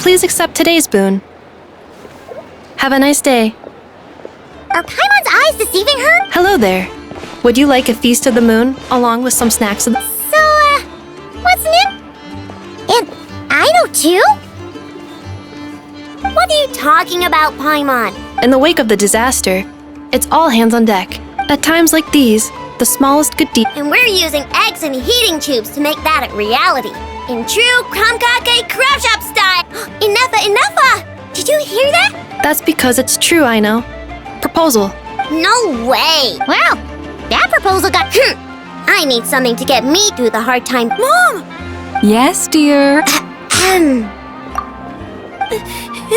Please accept today's boon. Have a nice day. Are Paimon's eyes deceiving her? Hello there. Would you like a feast of the moon, along with some snacks? What's new? And I know too? What are you talking about, Paimon? In the wake of the disaster, it's all hands on deck. At times like these, the smallest good deed. And we're using eggs and heating tubes to make that a reality. In true Kamkake Crab Shop style. Enough! Did you hear that? That's because it's true, I know. Proposal. No way! Wow, that proposal got... I need something to get me through the hard time. Mom! Yes, dear.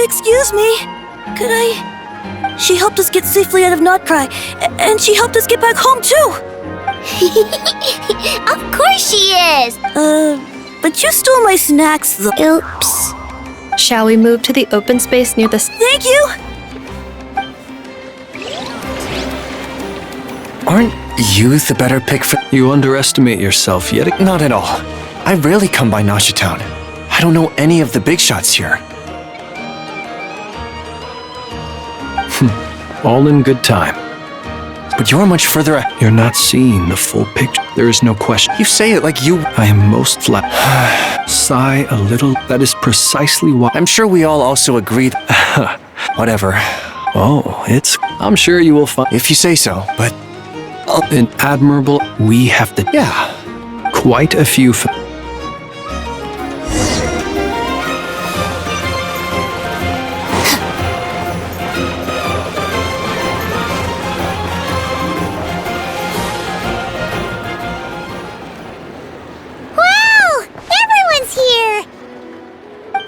Excuse me. Could I... She helped us get safely out of Notcry, and she helped us get back home, too! Of course she is! But you stole my snacks, though. Oops. Shall we move to the open space near the... Thank you! Aren't you the better pick for... You underestimate yourself yet. Not at all. I rarely come by Nasha Town. I don't know any of the big shots here. All in good time. But you're much further You're not seeing the full picture. There is no question. You say it like you... I am most flat. Sigh a little. That is precisely why... I'm sure we all also agreed... Whatever. Oh, I'm sure you will find... If you say so, but... An admirable... We have to... Yeah. Quite a few...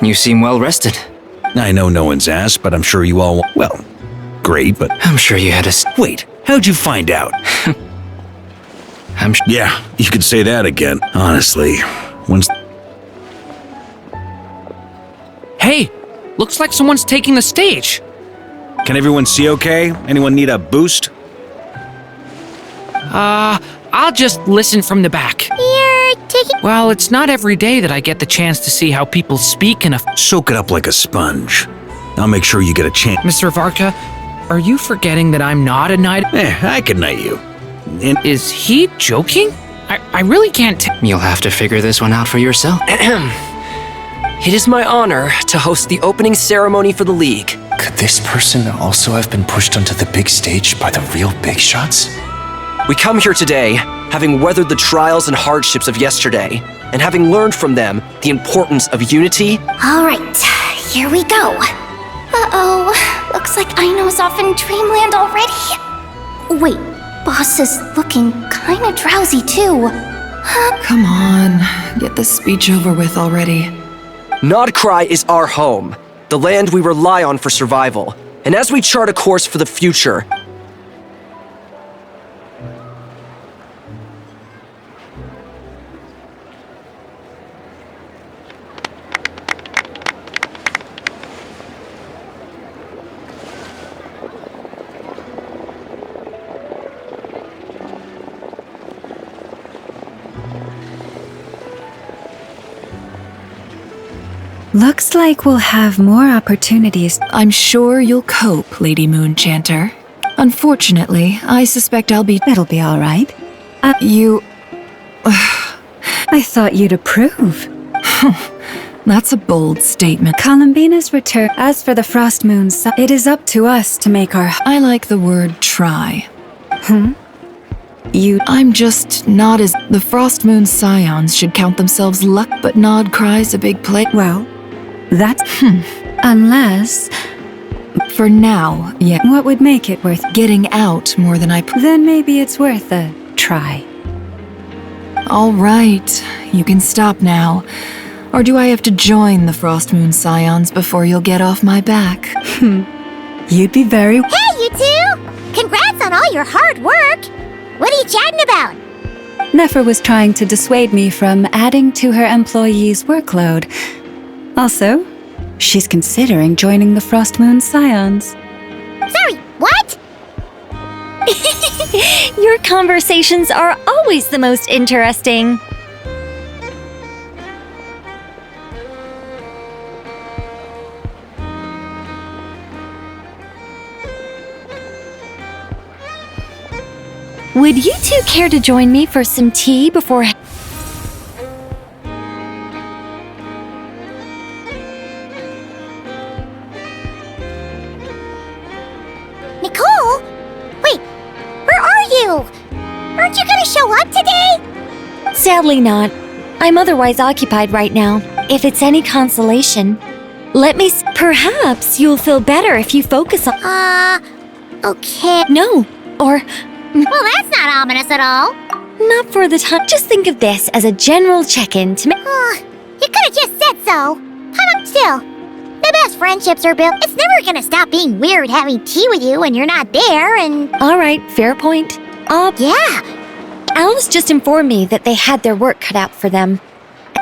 You seem well rested. I know no one's asked, but I'm sure you all... Well, great, but... I'm sure you had a... Wait, how'd you find out? Yeah, you could say that again. Honestly, Hey, looks like someone's taking the stage. Can everyone see okay? Anyone need a boost? I'll just listen from the back. You're taking... Well, it's not every day that I get the chance to see how people speak in a... Soak it up like a sponge. I'll make sure you get a chance. Mr. Varka, are you forgetting that I'm not a knight? I can knight you. Is he joking? I really can't You'll have to figure this one out for yourself. It is my honor to host the opening ceremony for the League. Could this person also have been pushed onto the big stage by the real big shots? We come here today, having weathered the trials and hardships of yesterday, and having learned from them the importance of unity. All right, here we go. Uh-oh, looks like Aino's off in Dreamland already. Wait, Boss is looking kinda drowsy too. Come on, get this speech over with already. Nodcry is our home, the land we rely on for survival. And as we chart a course for the future, Looks like we'll have more opportunities. I'm sure you'll cope, Lady Moonchanter. Unfortunately, I suspect It'll be all right. I thought you'd approve. That's a bold statement. Columbina's return. As for the Frost Moon, it is up to us to make our... I like the word try. I'm just not as... The Frost Moon Scions should count themselves luck, but Nodcry's a big play. Well, that's... Unless... For now, yeah. What would make it worth getting out more than I... Then maybe it's worth a try. All right, you can stop now. Or do I have to join the Frost Moon Scions before you'll get off my back? You'd be very... Hey, you two! Congrats on all your hard work! What are you chatting about? Nefer was trying to dissuade me from adding to her employees' workload. Also, she's considering joining the Frost Moon Scions. Sorry, what? Your conversations are always the most interesting. Would you two care to join me for some tea before... Nicole? Wait, where are you? Aren't you gonna show up today? Sadly not. I'm otherwise occupied right now. If it's any consolation, let me perhaps you'll feel better if you focus on... Okay. No, or... Well, that's not ominous at all. Not for the time. Just think of this as a general check-in to make... You could've just said so. Still, the best friendships are built. It's never gonna stop being weird having tea with you when you're not there, and... Alright, fair point. Yeah. Alice just informed me that they had their work cut out for them.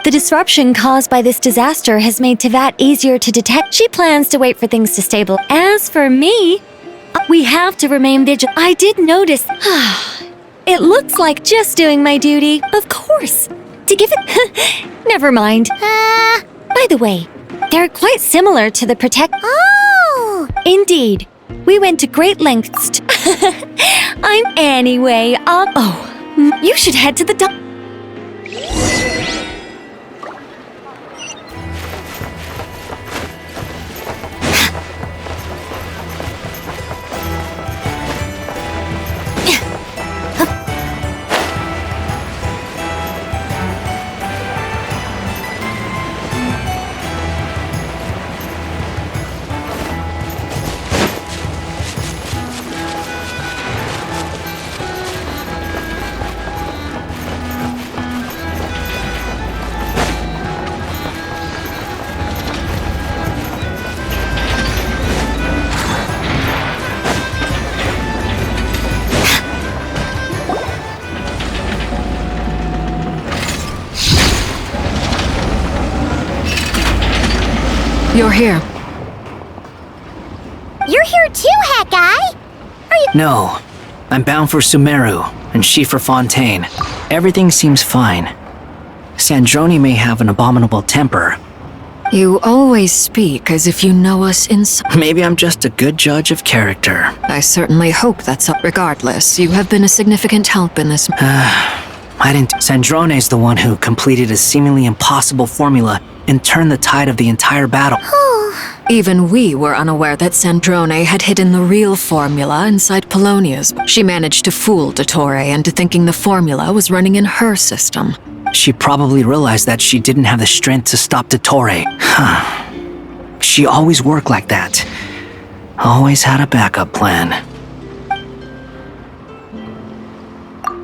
The disruption caused by this disaster has made Tevat easier to detect. She plans to wait for things to stabilize. As for me, we have to remain vigilant. I did notice. It looks like just doing my duty. Of course. To give it... Never mind. By the way, they're quite similar to the protect... Oh! Indeed. We went to great lengths to... Anyway, you should head to the You're here. You're here too, Hat Guy? No. I'm bound for Sumeru, and she for Fontaine. Everything seems fine. Sandrone may have an abominable temper. You always speak as if you know us inside. Maybe I'm just a good judge of character. I certainly hope that's up. Regardless, you have been a significant help in this. I didn't. Sandrone's the one who completed a seemingly impossible formula and turned the tide of the entire battle. Even we were unaware that Sandrone had hidden the real formula inside Polonia's. She managed to fool Dottore into thinking the formula was running in her system. She probably realized that she didn't have the strength to stop Dottore. She always worked like that. Always had a backup plan.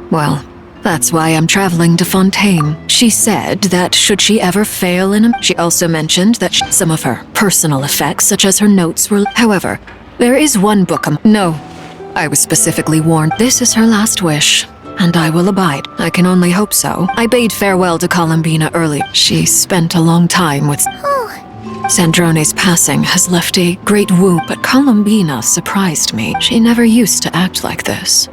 Well, that's why I'm traveling to Fontaine. She said that should she ever fail in she also mentioned that some of her personal effects, such as her notes, were... However, there is one book... No, I was specifically warned. This is her last wish, and I will abide. I can only hope so. I bade farewell to Columbina early. She spent a long time with... Sandrone's passing has left a great wound, but Columbina surprised me. She never used to act like this.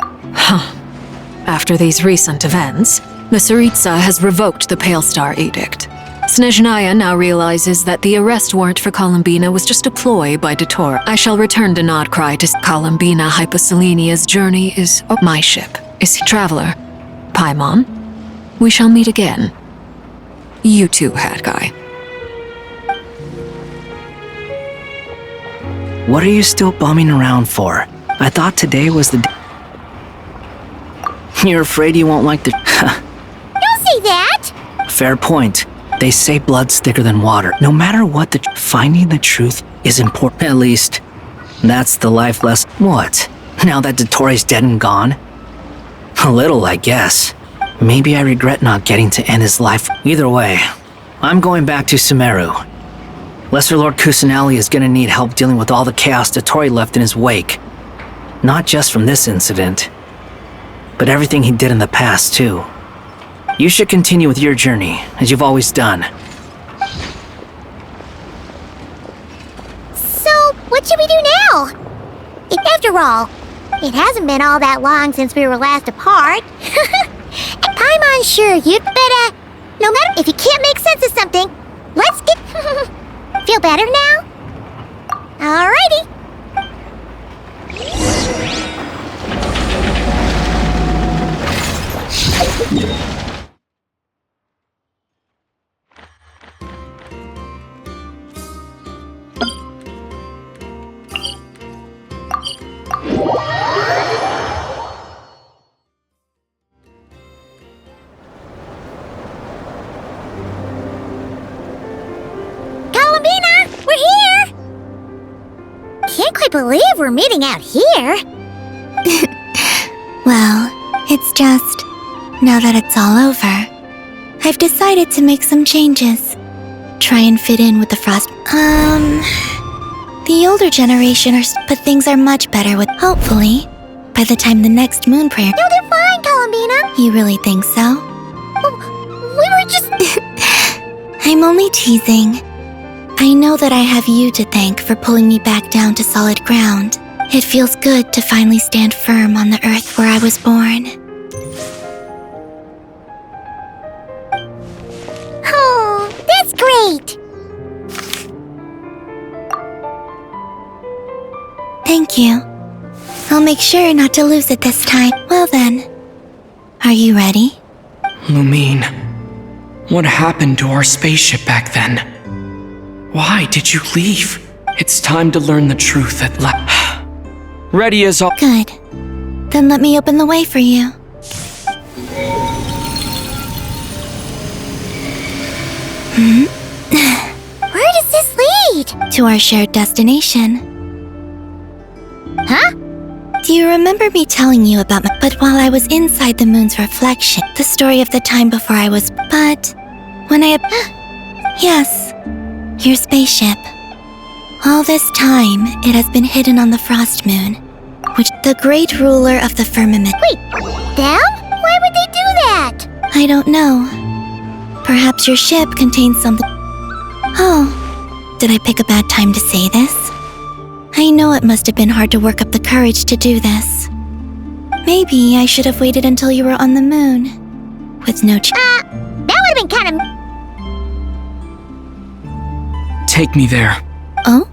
After these recent events, the Tsaritsa has revoked the Pale Star Edict. Snezhnaya now realizes that the arrest warrant for Columbina was just a ploy by Dottore. I shall return to Nodcry to Columbina. Hyposelenia's journey is my ship. Is he traveler? Paimon? We shall meet again. You too, Hat Guy. What are you still bumming around for? I thought today was the day. You're afraid you won't like the... Don't say that! Fair point. They say blood's thicker than water. No matter what, finding the truth is important. At least, that's the life lesson. What? Now that Dottore's dead and gone? A little, I guess. Maybe I regret not getting to end his life. Either way, I'm going back to Sumeru. Lesser Lord Kusanali is gonna need help dealing with all the chaos Dottore left in his wake. Not just from this incident, but everything he did in the past, too. You should continue with your journey, as you've always done. So, what should we do now? After all, it hasn't been all that long since we were last apart. I'm unsure you'd better... No matter if you can't make sense of something, let's get... Feel better now? Alrighty. Columbina, we're here! Can't quite believe we're meeting out here. Well, it's just, now that it's all over, I've decided to make some changes. Try and fit in with the frost. The older generation but things are much better with, hopefully, by the time the next moon prayer. No, they're fine, Columbina. You really think so? We were just... I'm only teasing. I know that I have you to thank for pulling me back down to solid ground. It feels good to finally stand firm on the earth where I was born. Oh, that's great. Thank you. I'll make sure not to lose it this time. Well then, are you ready? Lumine, what happened to our spaceship back then? Why did you leave? It's time to learn the truth at last. Ready as all. Good. Then let me open the way for you. Where does this lead? To our shared destination. Huh? Do you remember me telling you about but while I was inside the moon's reflection, the story of the time before I was, but when I, yes, your spaceship. All this time, it has been hidden on the frost moon, which the great ruler of the firmament. Wait, them? Why would they do that? I don't know. Perhaps your ship contains something. Oh, did I pick a bad time to say this? I know it must have been hard to work up the courage to do this. Maybe I should have waited until you were on the moon. With no that would have been kind of... Take me there. Oh?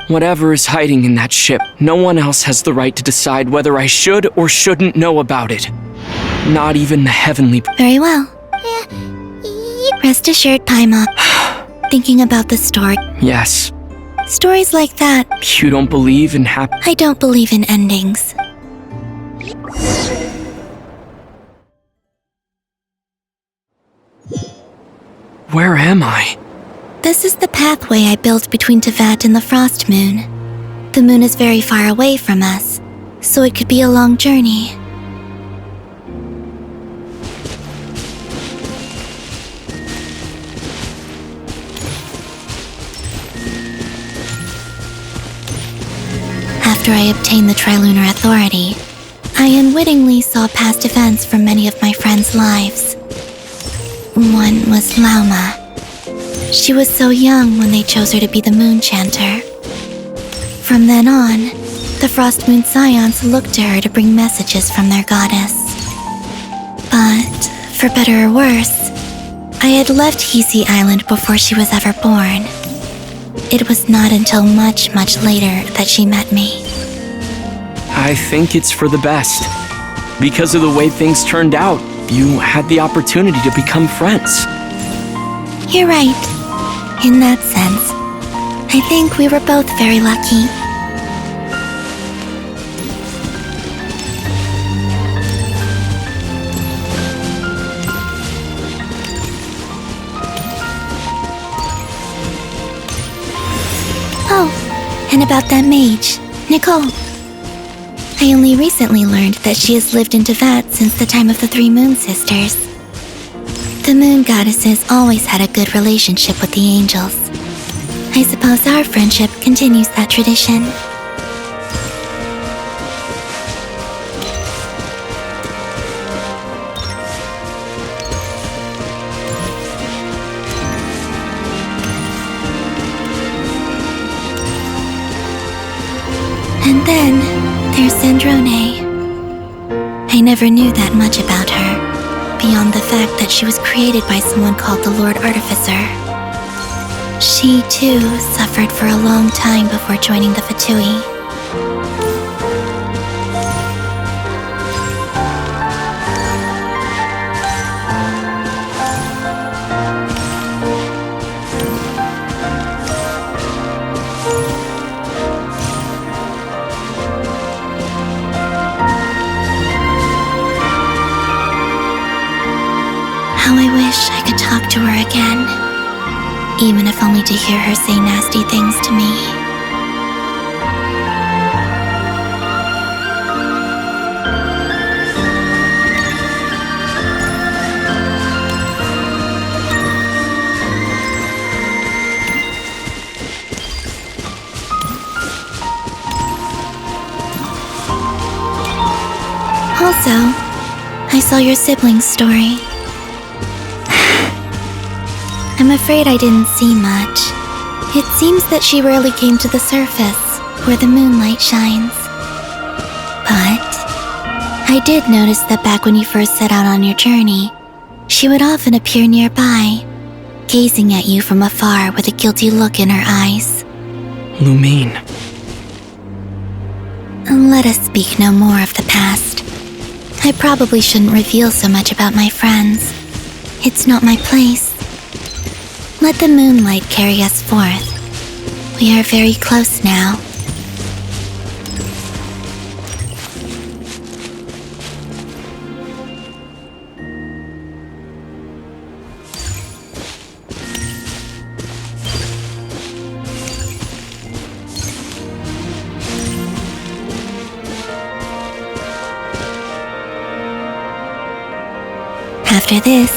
Whatever is hiding in that ship, no one else has the right to decide whether I should or shouldn't know about it. Not even the heavenly... Very well. Rest assured, Paimon. Thinking about the story. Yes. Stories like that. You don't believe in happy... I don't believe in endings. Where am I? This is the pathway I built between Tevat and the Frost Moon. The moon is very far away from us, so it could be a long journey. After I obtained the Trilunar Authority, I unwittingly saw past events from many of my friends' lives. One was Lauma. She was so young when they chose her to be the Moon Chanter. From then on, the Frost Moon Scions looked to her to bring messages from their goddess. But, for better or worse, I had left Hisi Island before she was ever born. It was not until much, much later that she met me. I think it's for the best. Because of the way things turned out, you had the opportunity to become friends. You're right. In that sense, I think we were both very lucky. Oh, and about that mage, Nicole. I only recently learned that she has lived in Tevat since the time of the Three Moon Sisters. The Moon Goddesses always had a good relationship with the angels. I suppose our friendship continues that tradition. And then, there's Sandrone. I never knew that much about her, beyond the fact that she was created by someone called the Lord Artificer. She, too, suffered for a long time before joining the Fatui. again. Even if only to hear her say nasty things to me. Also, I saw your sibling's story. I'm afraid I didn't see much. It seems that she rarely came to the surface, where the moonlight shines. But I did notice that back when you first set out on your journey, she would often appear nearby, gazing at you from afar with a guilty look in her eyes. Lumine. Let us speak no more of the past. I probably shouldn't reveal so much about my friends. It's not my place. Let the moonlight carry us forth. We are very close now. After this,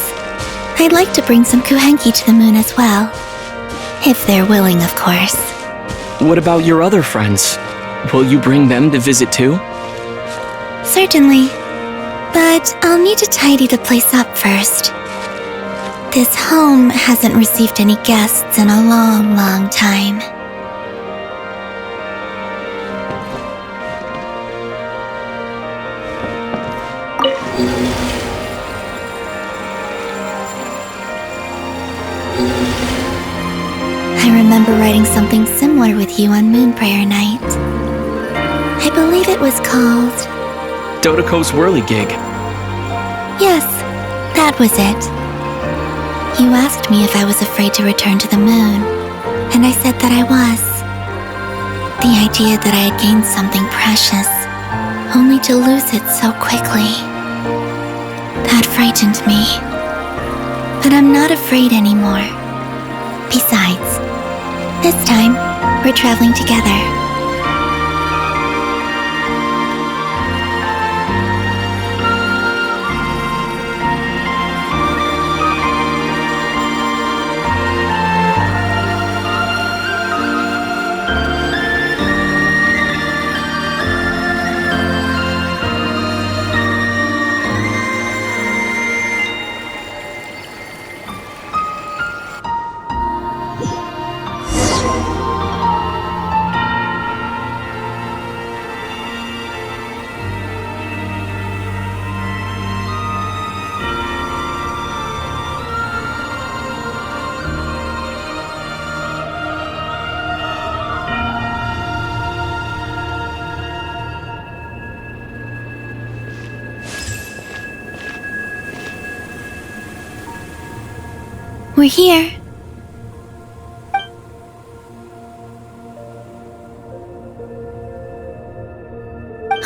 I'd like to bring some kuhenki to the moon as well. If they're willing, of course. What about your other friends? Will you bring them to visit too? Certainly. But I'll need to tidy the place up first. This home hasn't received any guests in a long, long time. I remember writing something similar with you on Moon Prayer Night. I believe it was called... Dodoko's Whirligig. Yes, that was it. You asked me if I was afraid to return to the moon, and I said that I was. The idea that I had gained something precious, only to lose it so quickly. That frightened me. But I'm not afraid anymore. Besides, this time, we're traveling together. We're here.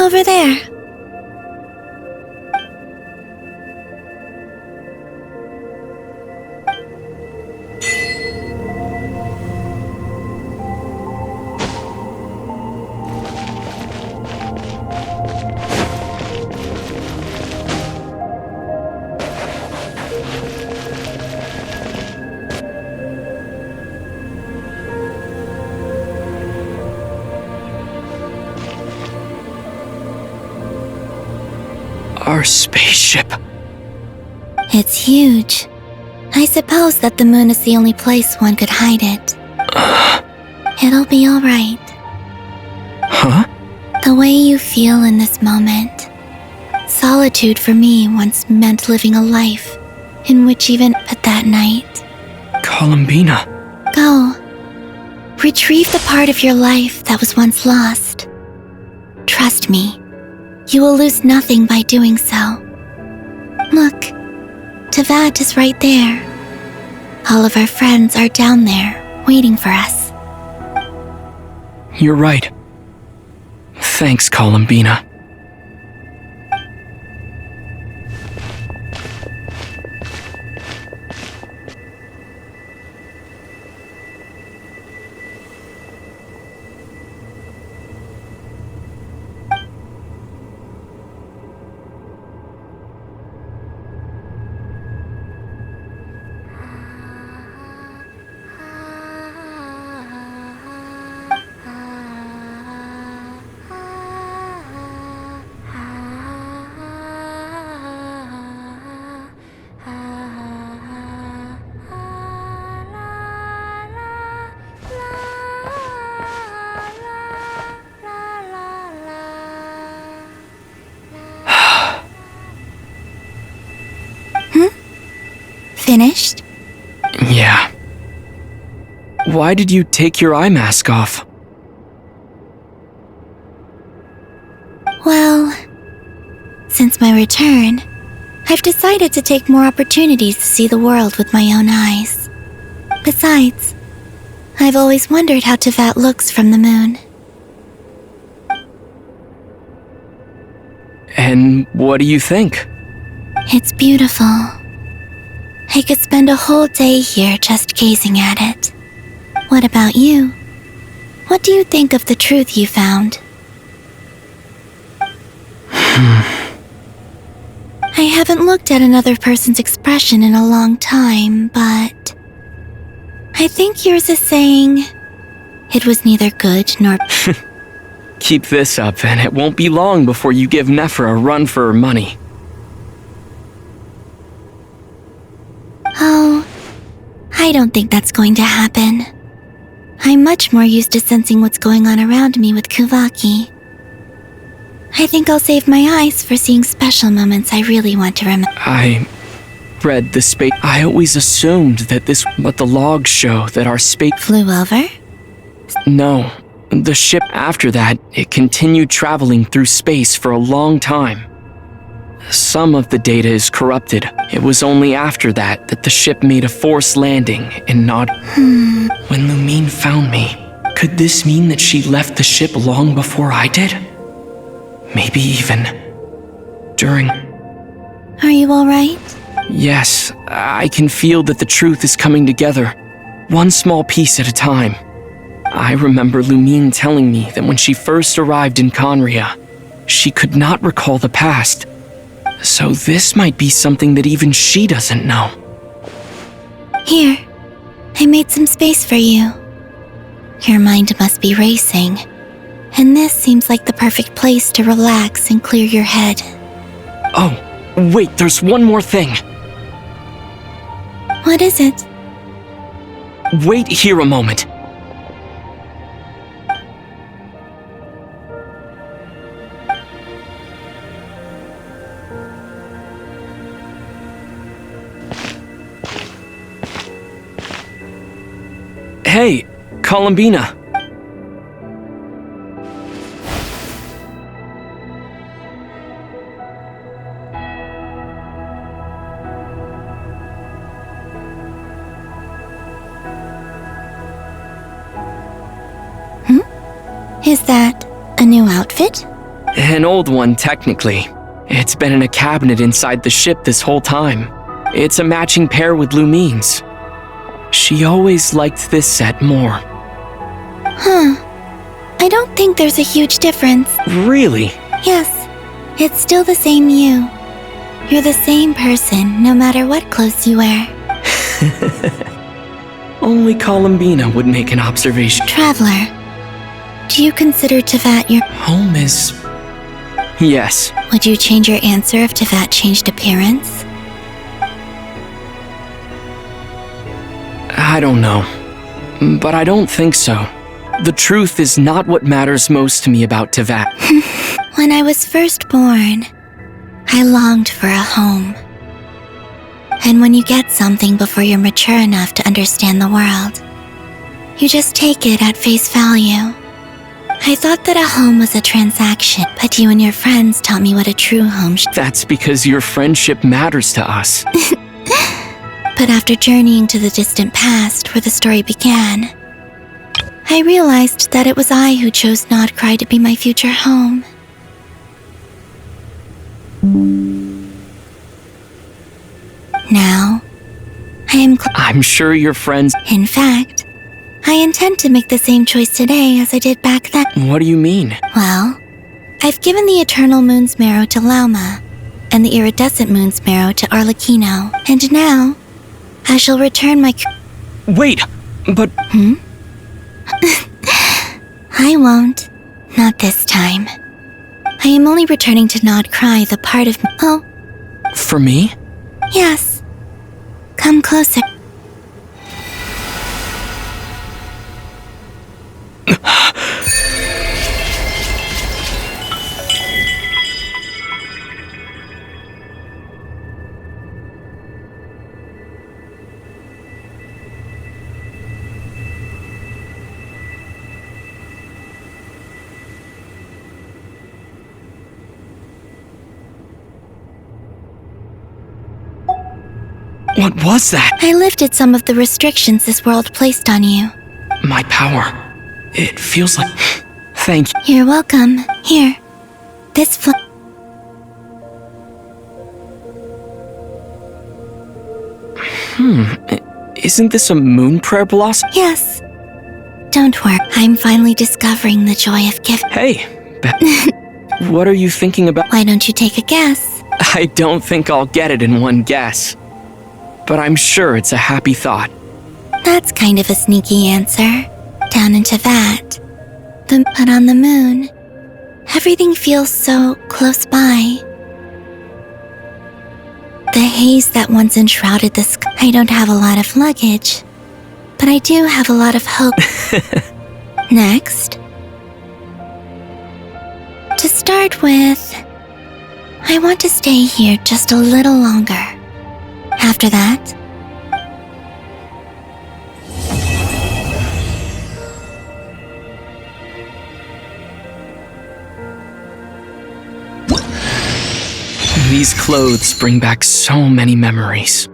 Over there. Our spaceship. It's huge. I suppose that the moon is the only place one could hide it. It'll be all right. Huh? The way you feel in this moment. Solitude for me once meant living a life in which even at that night. Columbina. Go. Retrieve the part of your life that was once lost. Trust me. You will lose nothing by doing so. Look, Teyvat is right there. All of our friends are down there, waiting for us. You're right. Thanks, Columbina. Finished? Yeah. Why did you take your eye mask off? Well, since my return, I've decided to take more opportunities to see the world with my own eyes. Besides, I've always wondered how Tevat looks from the moon. And what do you think? It's beautiful. I could spend a whole day here just gazing at it. What about you? What do you think of the truth you found? I haven't looked at another person's expression in a long time, but I think yours is saying it was neither good nor... Keep this up, and it won't be long before you give Nephra a run for her money. Oh, I don't think that's going to happen. I'm much more used to sensing what's going on around me with Kuvaki. I think I'll save my eyes for seeing special moments I really want to remember. I read the space. I always assumed that this, but the logs show that our space flew over? No. The ship after that, it continued traveling through space for a long time. Some of the data is corrupted. It was only after that that the ship made a forced landing in Nod. When Lumine found me, could this mean that she left the ship long before I did? Maybe even during... Are you alright? Yes, I can feel that the truth is coming together, one small piece at a time. I remember Lumine telling me that when she first arrived in Conria, she could not recall the past. So this might be something that even she doesn't know. Here, I made some space for you. Your mind must be racing, and this seems like the perfect place to relax and clear your head. Oh, wait, there's one more thing. What is it? Wait here a moment. Hey, Columbina. Is that a new outfit? An old one, technically. It's been in a cabinet inside the ship this whole time. It's a matching pair with Lumine's. She always liked this set more. Huh. I don't think there's a huge difference. Really? Yes. It's still the same you. You're the same person, no matter what clothes you wear. Only Columbina would make an observation. Traveler, do you consider Tevat your... Home is... Yes. Would you change your answer if Tevat changed appearance? I don't know. But I don't think so. The truth is not what matters most to me about Tevat. When I was first born, I longed for a home. And when you get something before you're mature enough to understand the world, you just take it at face value. I thought that a home was a transaction, but you and your friends taught me what a true home should. That's because your friendship matters to us. But after journeying to the distant past where the story began, I realized that it was I who chose Nodcry to be my future home. Now, I am... I'm sure your friends... In fact, I intend to make the same choice today as I did back then. What do you mean? Well, I've given the Eternal Moon's Marrow to Lauma, and the Iridescent Moon's Marrow to Arlecchino, and now, I shall return my... Wait, but... I won't. Not this time. I am only returning to Nodcry the part of... Oh. For me? Yes. Come closer. What was that? I lifted some of the restrictions this world placed on you. My power. It feels like... Thank you. You're welcome. Here. This Isn't this a moon prayer blossom? Yes. Don't worry. I'm finally discovering the joy of gift. Hey, what are you thinking about? Why don't you take a guess? I don't think I'll get it in one guess. But I'm sure it's a happy thought. That's kind of a sneaky answer. Down into that. But on the moon, everything feels so close by. The haze that once enshrouded the sky. I don't have a lot of luggage, but I do have a lot of hope. Next. To start with, I want to stay here just a little longer. After that, These clothes bring back so many memories.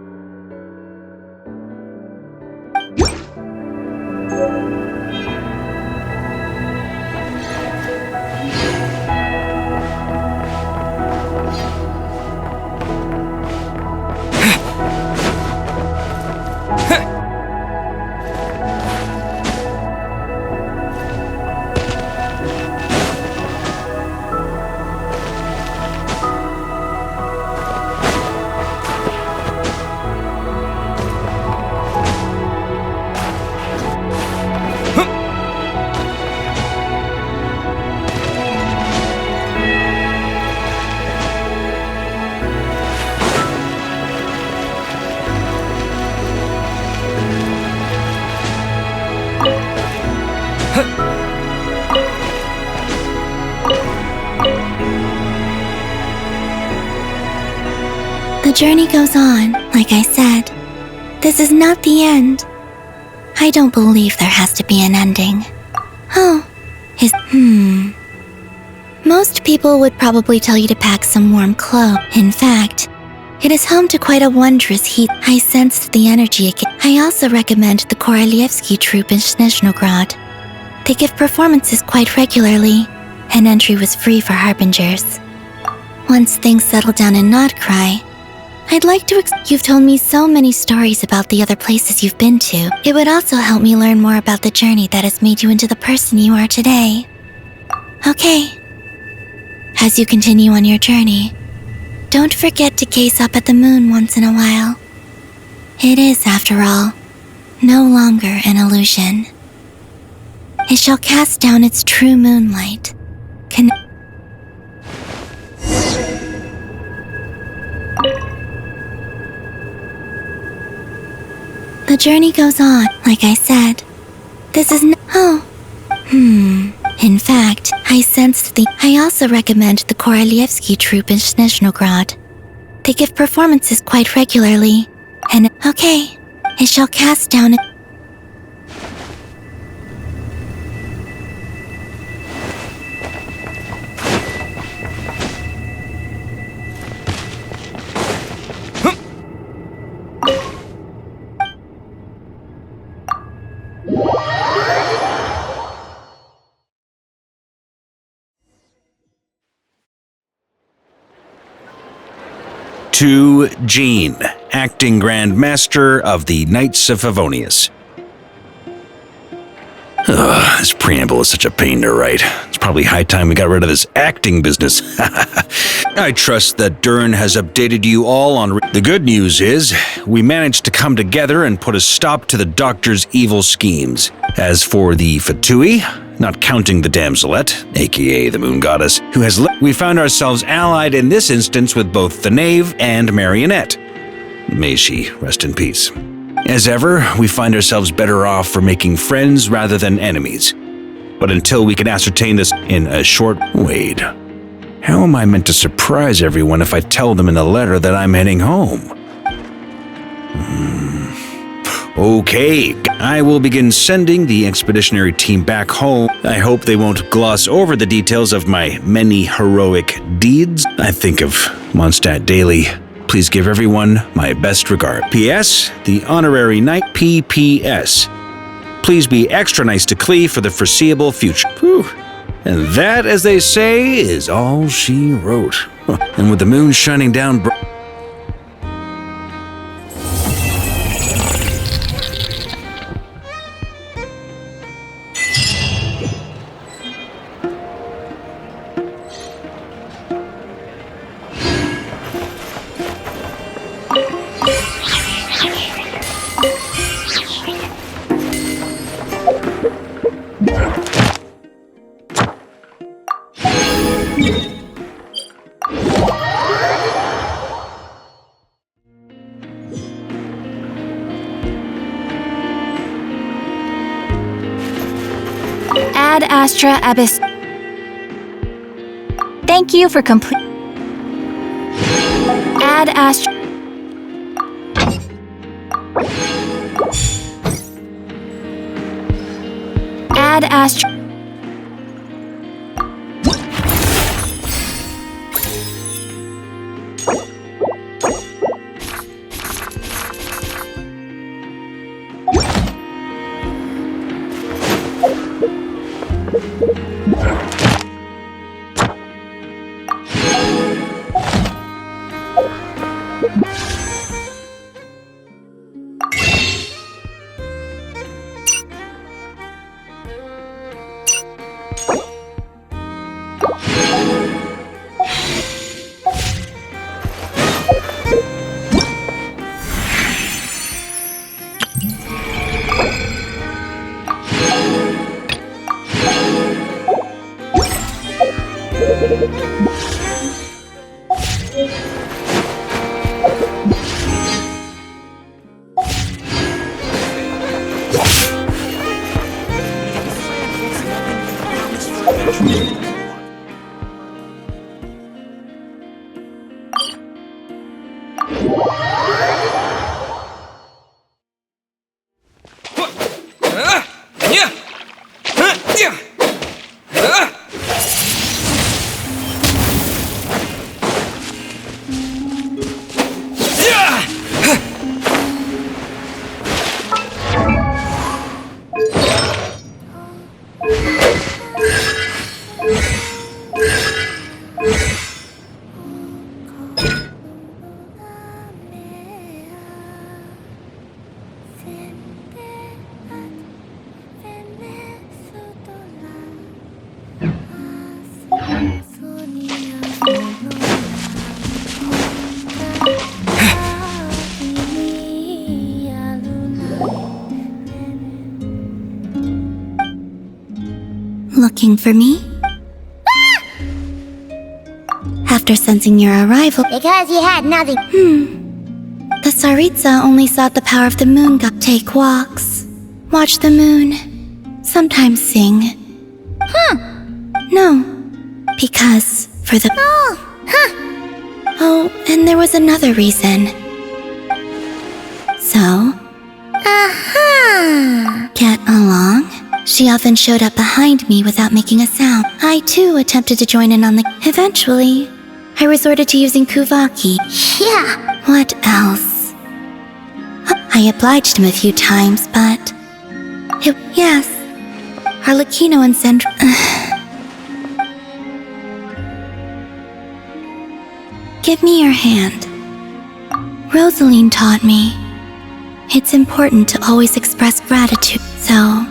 the journey goes on, like I said. This is not the end. I don't believe there has to be an ending. Oh, Most people would probably tell you to pack some warm clothes. In fact, it is home to quite a wondrous heat. I sensed the energy again. I also recommend the Korolievsky troupe in Snezhnogrod. They give performances quite regularly, and entry was free for harbingers. Once things settle down in Nodcry, I'd like to You've told me so many stories about the other places you've been to. It would also help me learn more about the journey that has made you into the person you are today. Okay. As you continue on your journey, don't forget to gaze up at the moon once in a while. It is, after all, no longer an illusion. It shall cast down its true moonlight. The journey goes on, like I said. This is In fact, I also recommend the Korolievsky troupe in Snezhnogrod. They give performances quite regularly, and it shall cast down To Jean, acting Grand Master of the Knights of Favonius. This preamble is such a pain to write. It's probably high time we got rid of this acting business. I trust that Dern has updated you all on... The good news is, we managed to come together and put a stop to the Doctor's evil schemes. As for the Fatui, not counting the Damselette, aka the Moon Goddess, who has we found ourselves allied in this instance with both the Knave and Marionette. May she rest in peace. As ever, we find ourselves better off for making friends rather than enemies. But until we can ascertain this in a short... Wait. How am I meant to surprise everyone if I tell them in the letter that I'm heading home? Okay, I will begin sending the expeditionary team back home. I hope they won't gloss over the details of my many heroic deeds. I think of Mondstadt daily. Please give everyone my best regard. P.S. The honorary knight P.P.S. Please be extra nice to Klee for the foreseeable future. Whew. And that, as they say, is all she wrote. And with the moon shining down... Ad Astra Abyss. Thank you for complete. Ad Astra. Ad Astra. Looking for me? After sensing your arrival... Because you had nothing. The Tsaritsa only sought the power of the moon god. Take walks, watch the moon, sometimes sing. No, because for the... Oh, and there was another reason. So? Get along? She often showed up behind me without making a sound. I too attempted to join in on the... Eventually, I resorted to using Kuvaki. Yeah. What else? I obliged him a few times, but... Yes. Arlecchino and Sandra... Give me your hand. Rosaline taught me it's important to always express gratitude, so...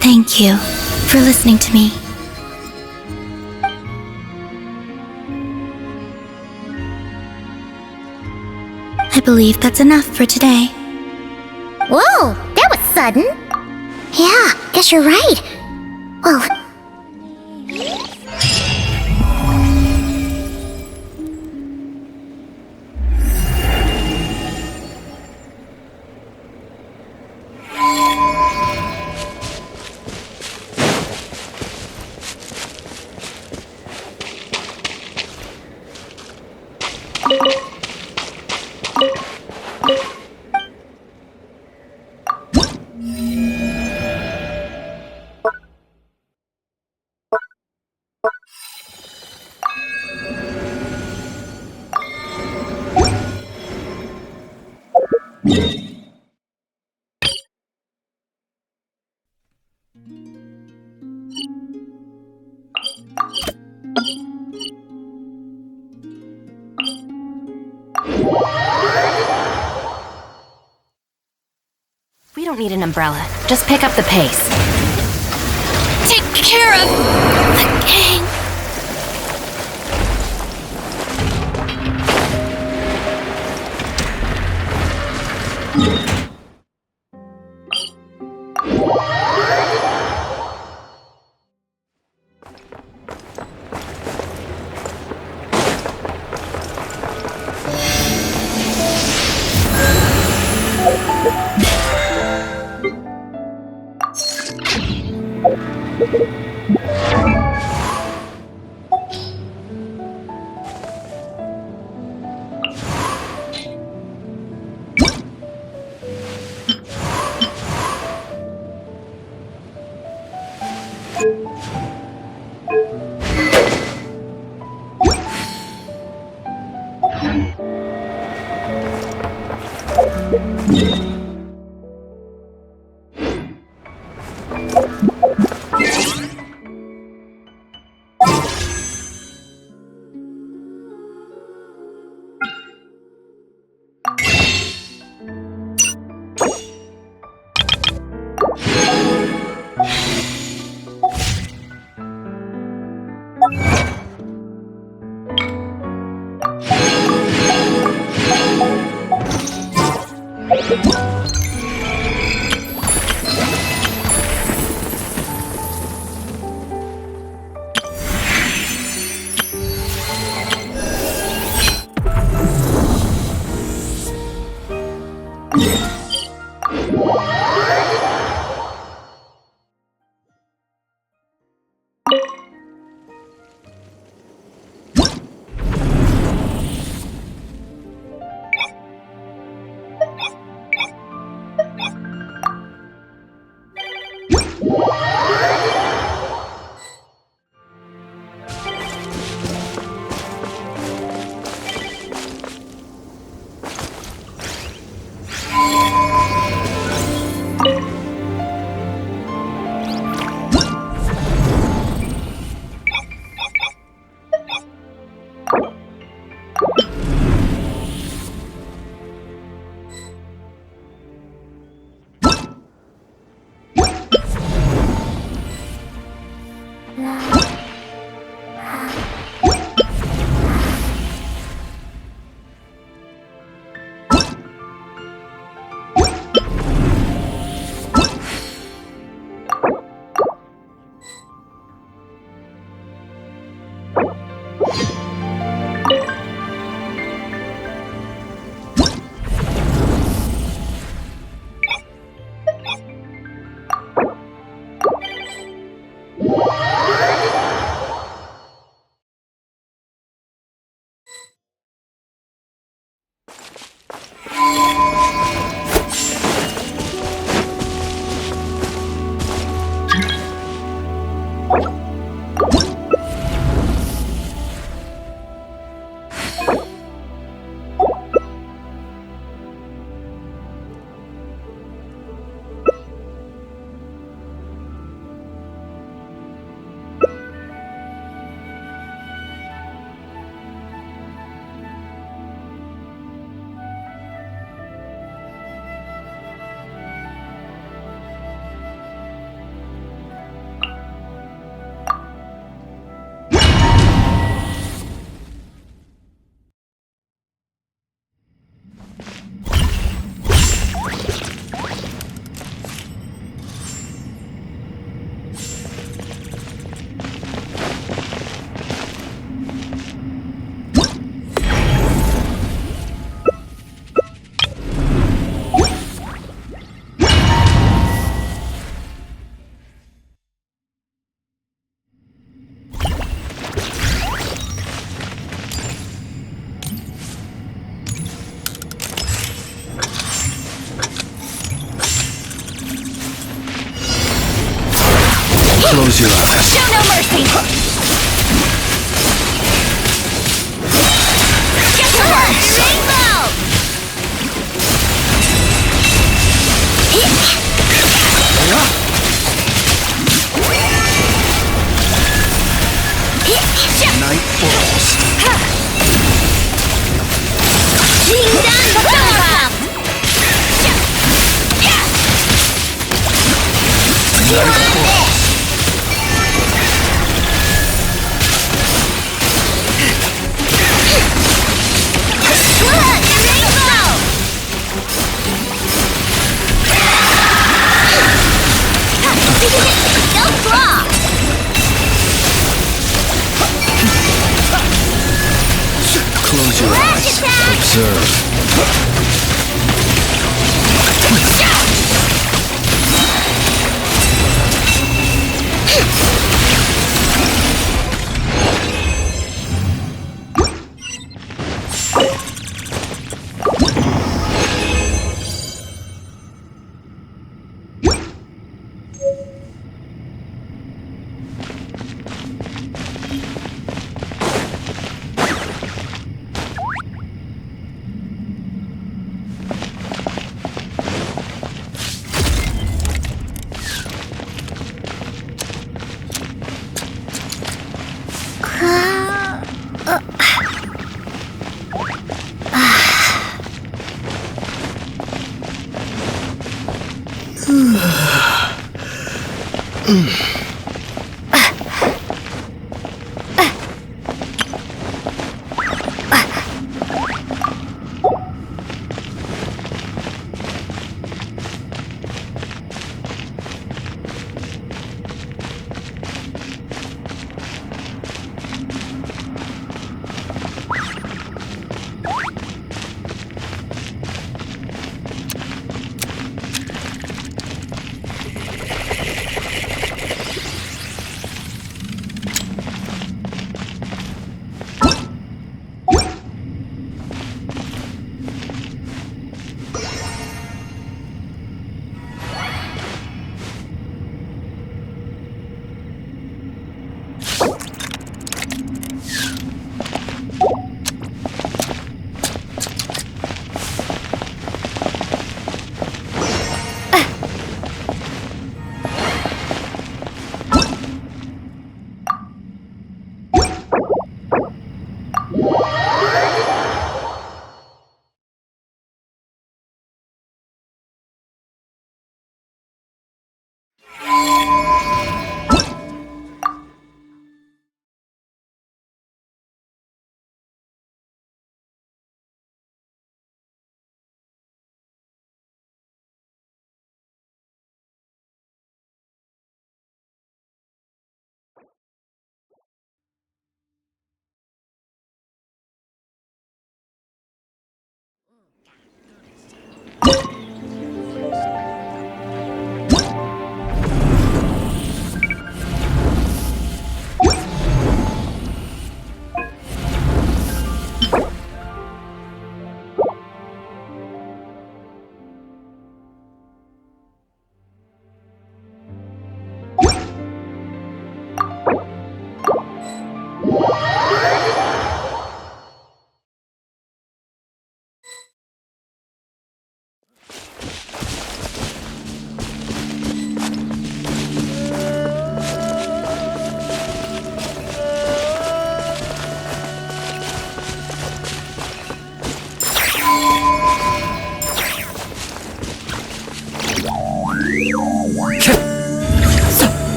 Thank you for listening to me. I believe that's enough for today. Whoa, that was sudden. Yeah, guess you're right. Well... don't need an umbrella. Just pick up the pace. Take care of the gang. Close your eyes. Show no mercy! Get to work! Rainbow! Night falls. Close your eyes. Observe.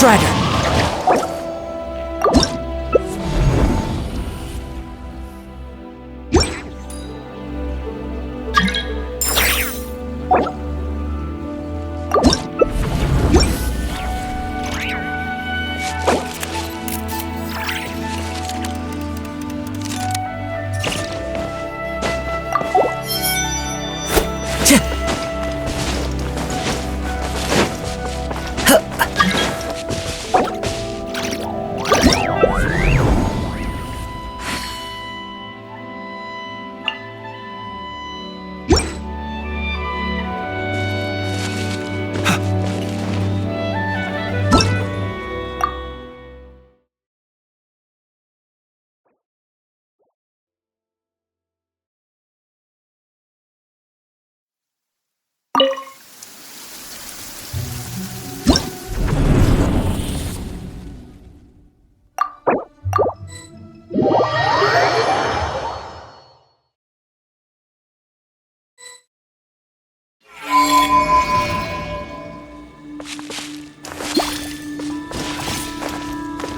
Strider.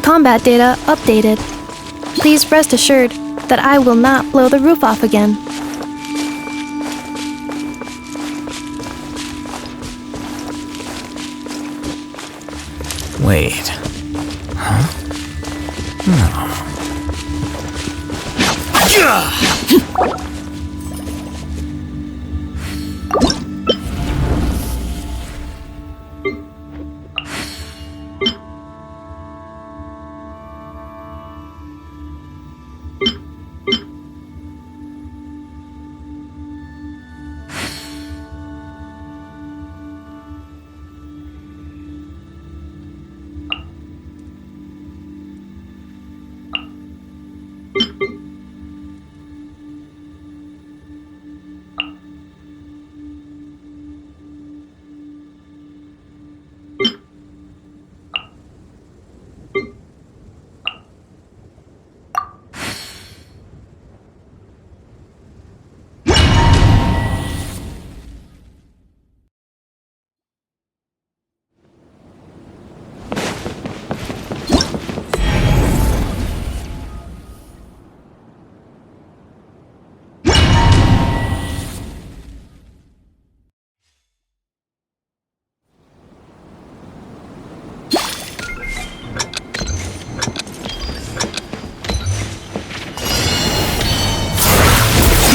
Combat data updated. Please rest assured that I will not blow the roof off again. Wait. Huh? No.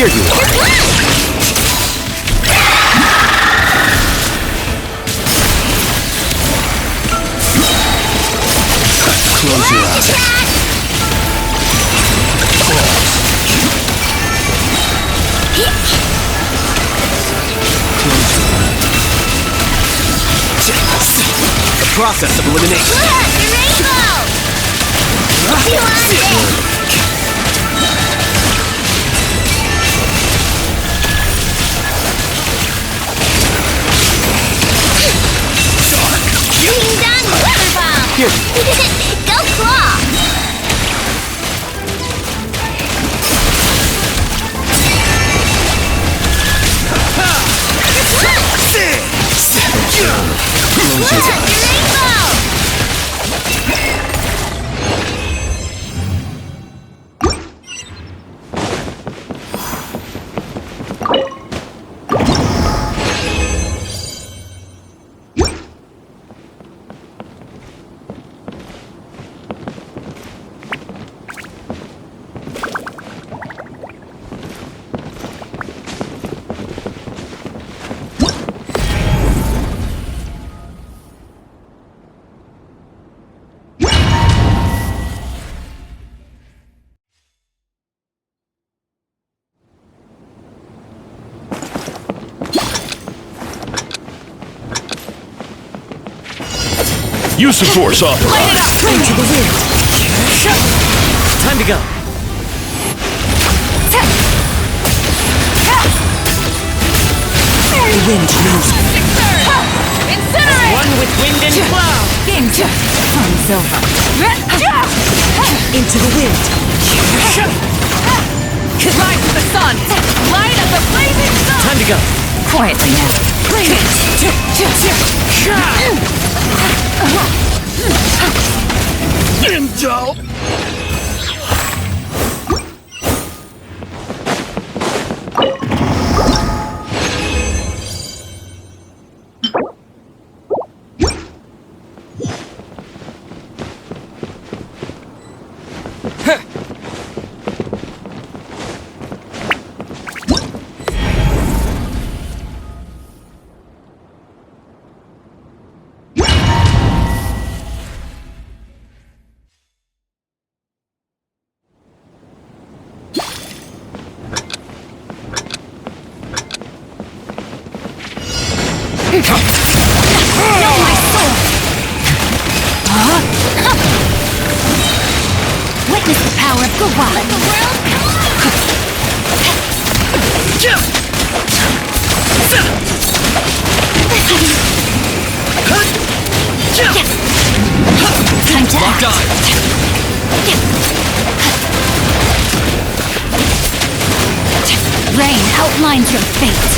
Here you are. Close your eyes. The process of elimination. Here. Go claw! Use of force authorized. Light it up! Into the wind. Time to go. The wind knows me. Incinerate! One with wind and cloud. Time's over. Into the wind. Rise to the sun! Light of the blazing sun! Time to go. Quietly now. Intel! Witness the power of Gura! Let the world Time to act! Rain outlines your fate!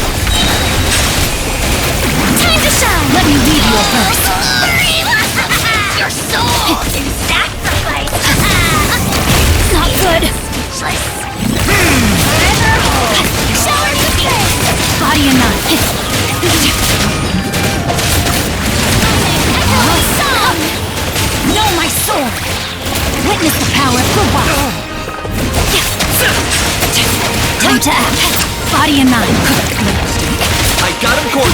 Time to shine! Let me read your verse! Your soul in sacrifice! Not good! Shower of grace! Body and mind! Echoing song! Know my sword! Witness the power of Gura! Time to act! Body and mind! I got him cornered!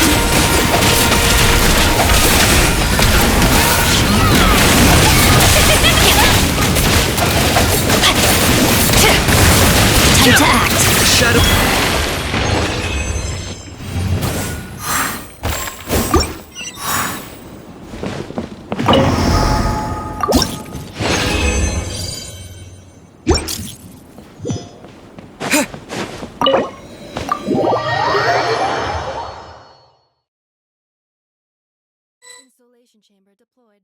Time to act! Shadow. Installation chamber deployed.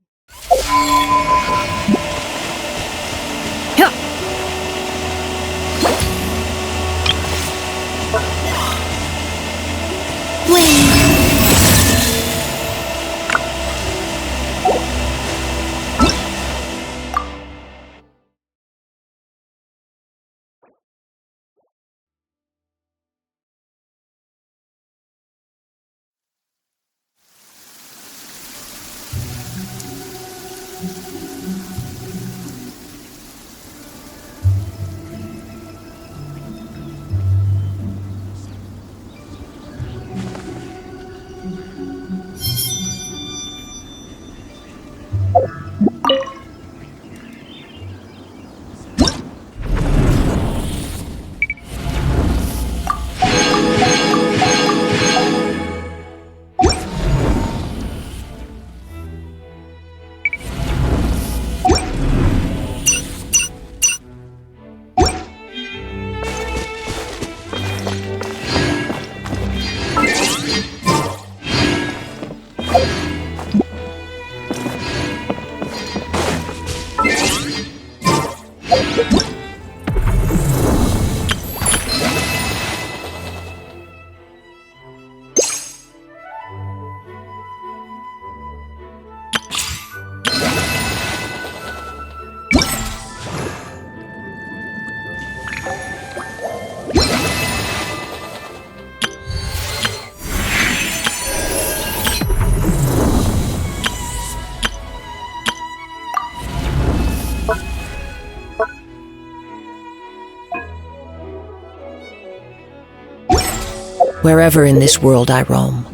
Wherever in this world I roam,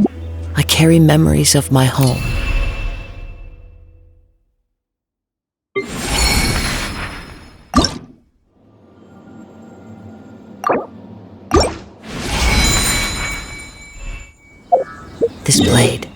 I carry memories of my home. This blade,